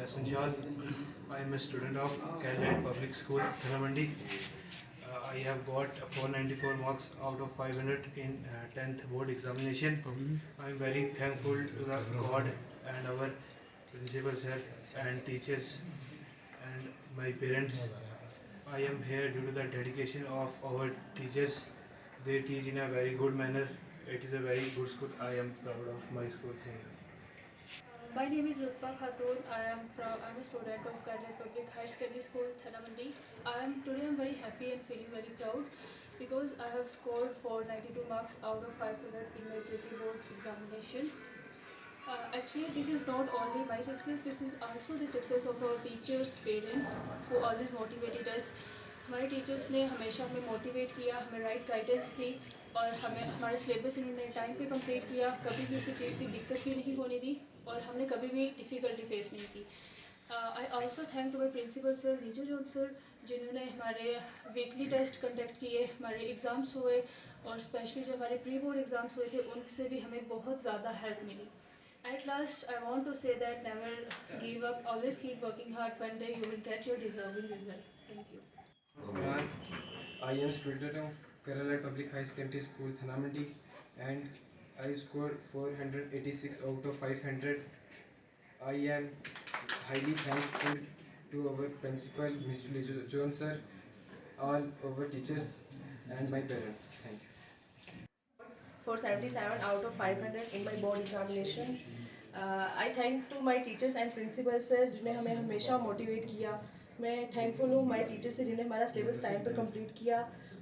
Sanjal. I am a student of Kerala Public School, Thanamandi. I have got 494 marks out of 500 in 10th board examination. I am very thankful to the God and our principal sir and teachers and my parents. I am here due to the dedication of our teachers. They teach in a very good manner. It is a very good school. I am proud of my school. My name is Rutba Khatun. I'm a student of Kerala Public High Secondary School, Thanamandi. Today I'm very happy and feeling very proud because I have scored 492 marks out of 500 in my JP Board's examination. Actually, this is not only my success, this is also the success of our teachers, parents who always motivated us. हमारे teachers ने हमेशा हमें motivate किया, हमें right guidance दी और हमें हमारा syllabus इन्होंने टाइम पे कंप्लीट किया, कभी किसी चीज़ की दिक्कत भी नहीं होने दी और हमने कभी भी डिफ़िकल्टी फेस नहीं की. I also thank to my principal sir Lijo John sir, जिन्होंने हमारे वीकली टेस्ट कंडक्ट किए, हमारे एग्ज़ाम्स हुए और स्पेशली जो हमारे प्री बोर्ड एग्ज़ाम्स हुए थे उनसे भी हमें बहुत ज़्यादा हेल्प मिली. At last, I want to say that never give up, always keep working hard. One day you will get your deserving result. Thank you. I am student of Kerala Public High Secondary School, Thanamandi, and I scored 486 out of 500. I am highly thankful to our principal, Mr. Lijo John sir, all our teachers, and my parents. Thank you. 477 out of 500 in my board examination. I thank to my teachers and principal sir जिन्हें हमें हमेशा motivate किया. मैं thankful हूँ my teacher से जिन्हें हमारा syllabus time पर कंप्लीट किया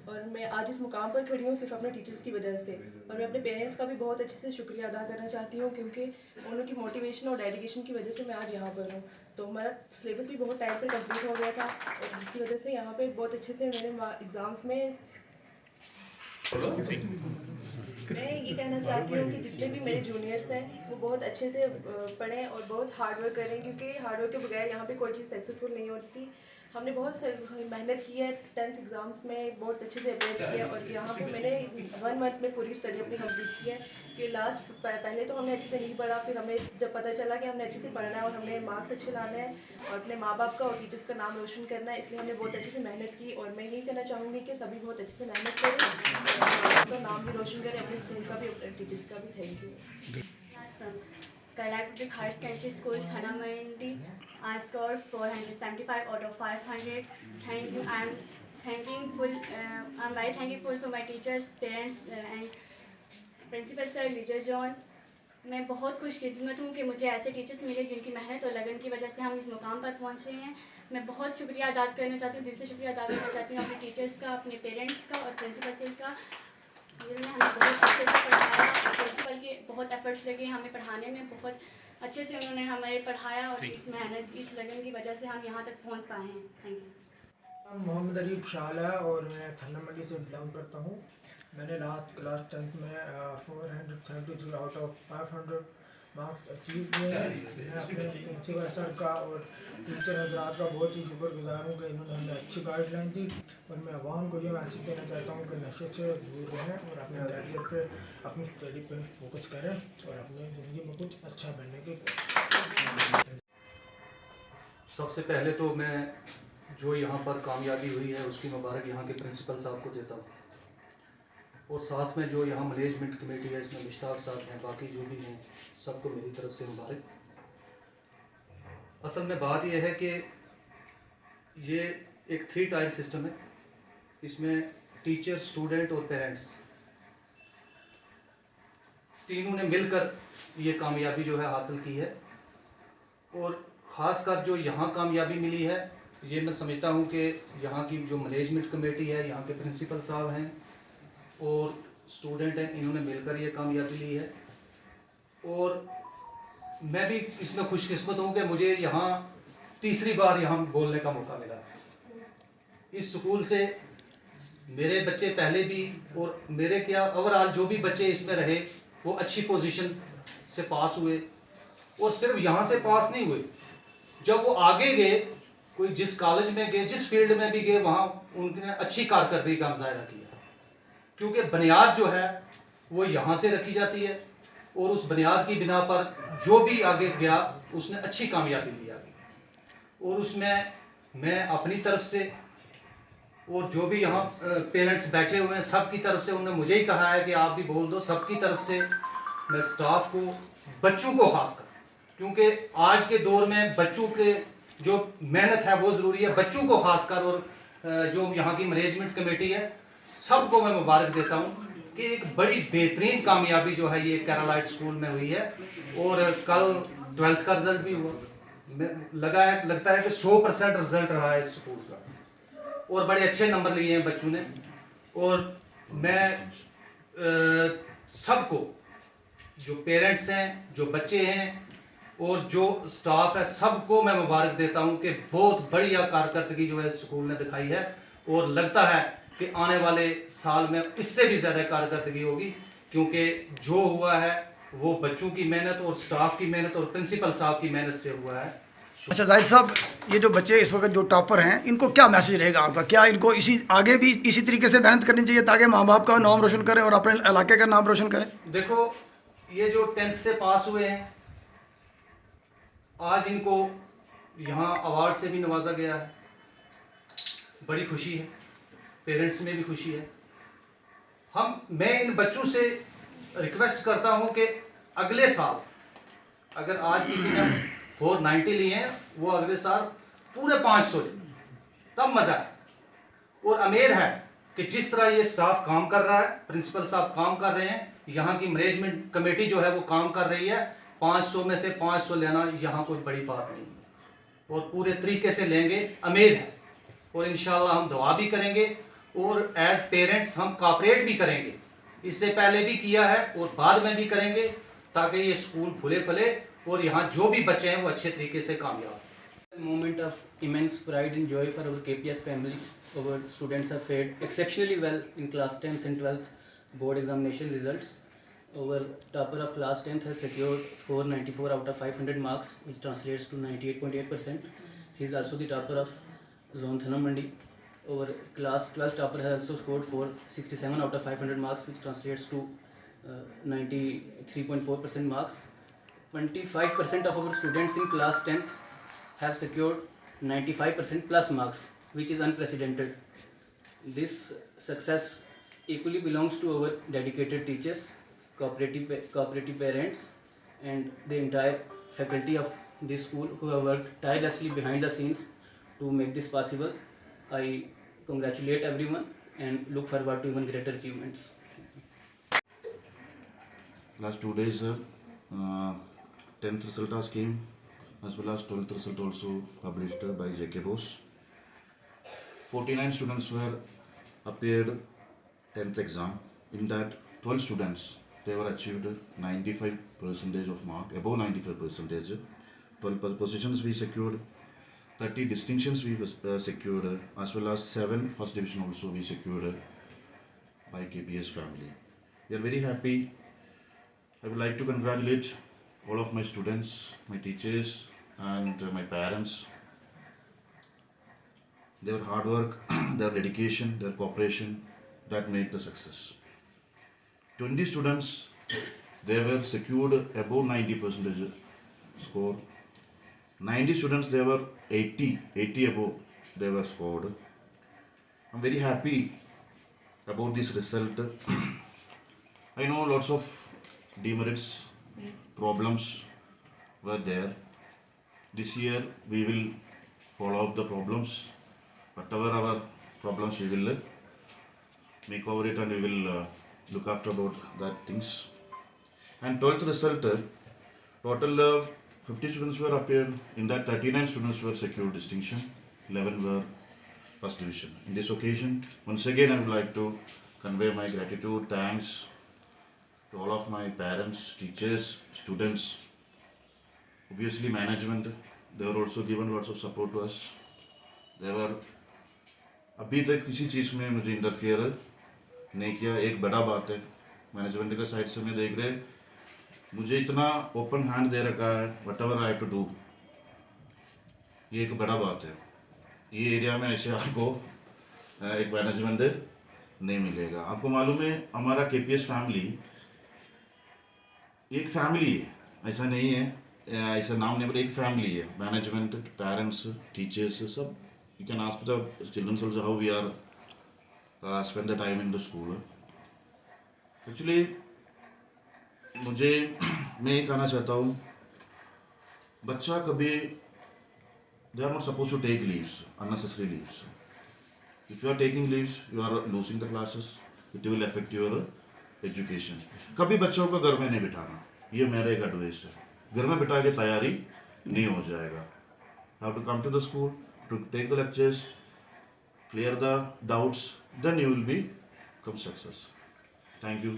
और मैं आज इस मुकाम पर खड़ी हूँ सिर्फ अपने टीचर्स की वजह से. और मैं अपने पेरेंट्स का भी बहुत अच्छे से शुक्रिया अदा करना चाहती हूँ क्योंकि उनकी मोटिवेशन और डेडिकेशन की वजह से मैं आज यहाँ पर हूँ. तो हमारा सिलेबस भी बहुत टाइम पर कंप्लीट हो गया था और जिसकी वजह से यहाँ पे बहुत अच्छे से मेरे एग्ज़ाम्स में मैं ये कहना चाहती हूँ कि जितने भी मेरे जूनियर्स हैं वो बहुत अच्छे से पढ़ें और बहुत हार्ड वर्क करें क्योंकि हार्ड वर्क के बगैर यहाँ पे कोई चीज़ सक्सेसफुल नहीं होती थी. हमने बहुत मेहनत की है, 10th एग्ज़ाम्स में बहुत अच्छे से अप्लाई किया और यहाँ पे मैंने 1 मंथ में पूरी स्टडी अपनी कंप्लीट की है. कि लास्ट पहले तो हमने अच्छे से नहीं पढ़ा, फिर हमें जब पता चला कि हमने अच्छे से पढ़ना है और हमने मार्क्स अच्छे लाने हैं और अपने माँ बाप का और टीचर्स का नाम रोशन करना है, इसलिए हमने बहुत अच्छे से मेहनत की. और मैं यही कहना चाहूँगी कि सभी बहुत अच्छे से मेहनत करें, अपना नाम भी रोशन करें, अपने स्कूल का भी अपने टीचर्स का भी. Thank you. Kerala Public High Secondary School, Thanamandi. I scored 475 out of 500. Thank you. I'm very thankful for my teachers, parents, and principal sir Lijo John. मैं बहुत खुशकिस्मत हूँ कि मुझे ऐसे टीचर्स मिले जिनकी मेहनत और लगन की वजह से हम इस मुकाम पर पहुँचे हैं. मैं बहुत शुक्रिया अदा करना चाहती हूँ, दिल से शुक्रिया अदा करना चाहती हूँ अपने टीचर्स का, अपने पेरेंट्स का और प्रिंसिपल सर का, जिन्होंने हमें बहुत अच्छे से पढ़ाया. प्रिंसिपल के बहुत एफर्ट्स लगे हमें पढ़ाने में, बहुत अच्छे से उन्होंने हमें पढ़ाया और इस मेहनत इस लगन की वजह से हम यहाँ तक पहुँच पाए हैं. Thank you. मोहम्मद अरीब शाला और मैं थन्नामंडी से बिलोंग करता हूँ. मैंने लास्ट क्लास 10th में 473 आउट ऑफ 500 मार्क्स अचीव किए हैं. मैं अपने प्रिंसिपल सर का और टीचर हजरात का बहुत ही शुक्रगुजार हूँ कि इन्होंने हमें अच्छी गाइडलाइन दी. और मैं आवाम को ये मैसेज देना चाहता हूँ कि नशे से दूर रहें और अपने कैरियर पे अपनी स्टडी पे फोकस करें और अपनी ज़िंदगी में कुछ अच्छा बनने की कोशिश करें. सबसे पहले तो मैं जो यहाँ पर कामयाबी हुई है उसकी मुबारक यहाँ के प्रिंसिपल साहब को देता हूँ और साथ में जो यहाँ मैनेजमेंट कमेटी है इसमें मुश्ताक साहब हैं, बाकी जो भी हैं सबको मेरी तरफ से मुबारक. असल में बात यह है कि ये एक 3 टायर सिस्टम है. इसमें टीचर, स्टूडेंट और पेरेंट्स तीनों ने मिलकर ये कामयाबी जो है हासिल की है. और ख़ासकर जो यहाँ कामयाबी मिली है ये मैं समझता हूँ कि यहाँ की जो मैनेजमेंट कमेटी है, यहाँ के प्रिंसिपल साहब हैं और स्टूडेंट हैं, इन्होंने मिलकर ये कामयाबी ली है. और मैं भी इसमें खुशकिस्मत हूँ कि मुझे यहाँ तीसरी बार यहाँ बोलने का मौका मिला. इस स्कूल से मेरे बच्चे पहले भी और मेरे क्या ओवरऑल जो भी बच्चे इसमें रहे वो अच्छी पोजीशन से पास हुए. और सिर्फ यहाँ से पास नहीं हुए, जब वो आगे गए, कोई जिस कॉलेज में गए, जिस फील्ड में भी गए, वहाँ उन्होंने अच्छी कारकर्दगी का मुजाहरा किया. क्योंकि बुनियाद जो है वो यहाँ से रखी जाती है और उस बुनियाद की बिना पर जो भी आगे गया उसने अच्छी कामयाबी ली आगे. और उसमें मैं अपनी तरफ से और जो भी यहाँ पेरेंट्स बैठे हुए हैं सबकी तरफ से, उन्होंने मुझे ही कहा है कि आप भी बोल दो, सबकी तरफ से मैं स्टाफ को, बच्चों को खासकर, क्योंकि आज के दौर में बच्चों के जो मेहनत है वो ज़रूरी है, बच्चों को खासकर, और जो यहाँ की मैनेजमेंट कमेटी है सबको मैं मुबारक देता हूँ कि एक बड़ी बेहतरीन कामयाबी जो है ये कैरोलाइट स्कूल में हुई है। और कल 12th का रिजल्ट भी हुआ, लगता है कि 100% रिजल्ट रहा है इस स्कूल का, और बड़े अच्छे नंबर लिए हैं बच्चों ने। और मैं सबको, जो पेरेंट्स हैं, जो बच्चे हैं और जो स्टाफ है, सबको मैं मुबारक देता हूं कि बहुत बढ़िया कारकर्दगी जो है स्कूल ने दिखाई है, और लगता है कि आने वाले साल में इससे भी ज़्यादा कारकर्दगी होगी, क्योंकि जो हुआ है वो बच्चों की मेहनत और स्टाफ की मेहनत और प्रिंसिपल साहब की मेहनत से हुआ है। अच्छा जाहिद साहब, ये जो बच्चे इस वक्त जो टॉपर हैं, इनको क्या मैसेज रहेगा आपका? क्या इनको आगे भी इसी तरीके से मेहनत करनी चाहिए ताकि माँ बाप का नाम रोशन करें और अपने इलाके का नाम रोशन करें? देखो, ये जो 10th से पास हुए हैं, आज इनको यहाँ अवार्ड से भी नवाजा गया है, बड़ी खुशी है, पेरेंट्स में भी खुशी है। मैं इन बच्चों से रिक्वेस्ट करता हूँ कि अगले साल अगर आज किसी ने 490 लिए हैं, वो अगले साल पूरे 500 ले, तब मजा है। और उम्मीद है कि जिस तरह ये स्टाफ काम कर रहा है, प्रिंसिपल साहब काम कर रहे हैं, यहाँ की मैनेजमेंट कमेटी जो है वो काम कर रही है, 500 में से 500 लेना यहाँ कोई बड़ी बात नहीं है, और पूरे तरीके से लेंगे, उम्मीद है। और इंशाल्लाह हम दुआ भी करेंगे और एज पेरेंट्स हम कोऑपरेट भी करेंगे, इससे पहले भी किया है और बाद में भी करेंगे, ताकि ये स्कूल फुले फले और यहाँ जो भी बच्चे हैं वो अच्छे तरीके से कामयाब। Moment of immense pride and joy for our KPS family. Our students have fared exceptionally well in class 10th and 12th board examination results. Our topper of class 10th has secured 494 out of 500 marks, which translates to 98.8%. He is also the topper of zone Thanamandi. Our class 12th topper has also scored 467 out of 500 marks, which translates to 93.4% marks. 25% of our students in class 10th have secured 95% plus marks, which is unprecedented. This success equally belongs to our dedicated teachers, cooperative parents, and the entire faculty of this school who have worked tirelessly behind the scenes to make this possible. I congratulate everyone and look forward to even greater achievements. Last 2 days, 10th result has came, as well as 12th result also published by JK Bose. 49 students were appeared 10th exam. In that, 12 students, they were achieved 95% of mark, above 95%. 12 positions we secured, 30 distinctions we secured, as well as 7 first division also we secured by KPS family. We are very happy. I would like to congratulate all of my students, my teachers, and my parents. Their hard work, their dedication, their cooperation, that made the success. 20 students, they were secured above 90% score. 90 students, they were 80 above, they were scored. I'm very happy about this result. I know lots of demerits, problems were there. This year we will follow up the problems. Whatever our problems, we will make over it and we will look after about that things. And 12th result, total 50 students were appeared. In that, 39 students were secured distinction, 11 were first division. In this occasion, once again I would like to convey my gratitude, thanks to all of my parents, teachers, students, obviously management. They were also given lots of support to us. They were अभी तक किसी चीज़ में मुझे interfere नहीं किया, एक बड़ा बात है। मैनेजमेंट का साइड से मैं देख रहे, मुझे इतना ओपन हैंड दे रखा है, whatever I have to do, ये एक बड़ा बात है। ये एरिया में ऐसे आपको एक मैनेजमेंट नहीं मिलेगा। आपको मालूम है हमारा KPS फैमिली एक फैमिली है, ऐसा नहीं है ऐसा नाम नहीं, एक फैमिली है, मैनेजमेंट, पेरेंट्स, टीचर्स, सब. You can ask the children also how we are spend the time in the school. Actually मैं ये कहना चाहता हूँ, बच्चा कभी they are not suppose to take leaves, unnecessary leaves. If you are taking leaves, you are losing the classes, it will affect your education. कभी बच्चों को घर में नहीं बिठाना, ये मेरा एक एडवाइस है. घर में बिठा के तैयारी नहीं हो जाएगा. Have to come to the school to take the lectures, clear the doubts, then you will become success. Thank you.